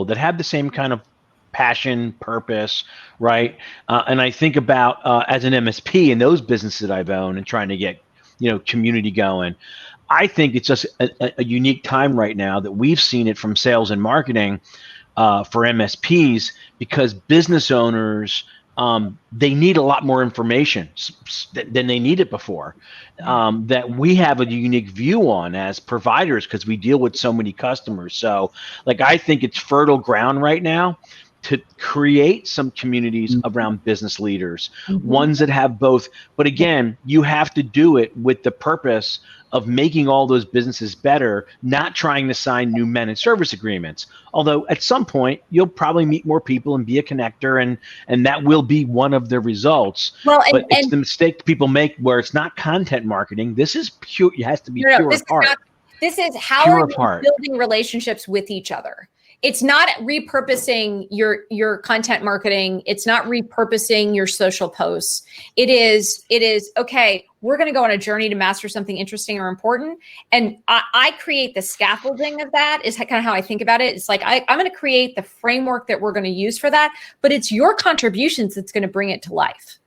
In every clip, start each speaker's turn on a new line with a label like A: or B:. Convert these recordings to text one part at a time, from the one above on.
A: that have the same kind of passion, purpose, right? And I think about as an MSP in those businesses that I've owned and trying to get, community going. I think it's just a unique time right now that we've seen it from sales and marketing for MSPs, because business owners, they need a lot more information than they needed before, that we have a unique view on as providers because we deal with so many customers. So I think it's fertile ground right now to create some communities around business leaders, ones that have both. But again, you have to do it with the purpose of making all those businesses better, not trying to sign new managed service agreements. Although at some point you'll probably meet more people and be a connector, and that will be one of the results. Well, but it's the mistake people make where it's not content marketing. This is pure. It has to be pure of heart.
B: This is how are you building relationships with each other. It's not repurposing your content marketing. It's not repurposing your social posts. It is, okay, we're going to go on a journey to master something interesting or important. And I create the scaffolding of that is kind of how I think about it. It's like, I'm going to create the framework that we're going to use for that, but it's your contributions that's going to bring it to life.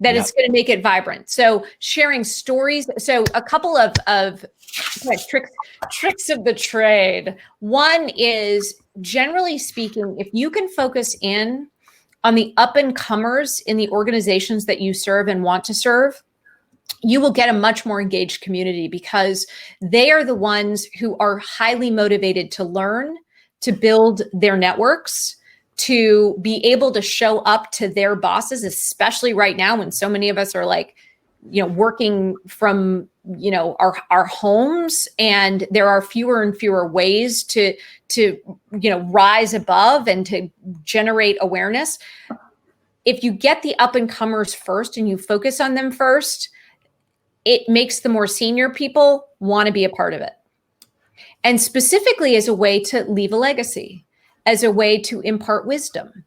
B: That is going to make it vibrant. So sharing stories. So a couple of tricks of the trade. One is, generally speaking, if you can focus in on the up and comers in the organizations that you serve and want to serve, you will get a much more engaged community, because they are the ones who are highly motivated to learn, to build their networks, to be able to show up to their bosses, especially right now when so many of us are working from, our homes, and there are fewer and fewer ways to rise above and to generate awareness. If you get the up and comers first and you focus on them first, it makes the more senior people want to be a part of it. And specifically as a way to leave a legacy, as a way to impart wisdom.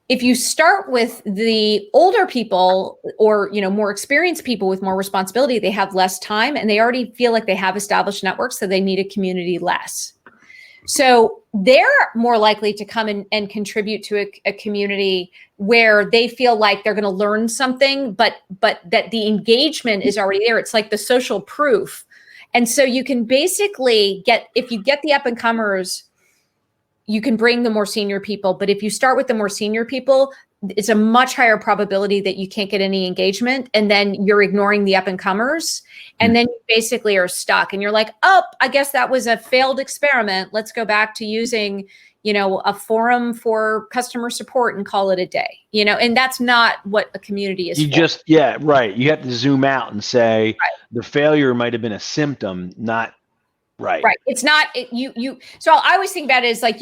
B: If you start with the older people or, more experienced people with more responsibility, they have less time and they already feel like they have established networks, so they need a community less. So they're more likely to come and contribute to a community where they feel like they're going to learn something, but that the engagement is already there. It's like the social proof. And so you can basically if you get the up and comers, you can bring the more senior people. But if you start with the more senior people, it's a much higher probability that you can't get any engagement. And then you're ignoring the up and comers. And then you basically are stuck. And you're like, oh, I guess that was a failed experiment. Let's go back to using, a forum for customer support and call it a day. And that's not what a community is for.
A: You have to zoom out and say the failure might have been a symptom, not right.
B: It's not, so I always think about it as like,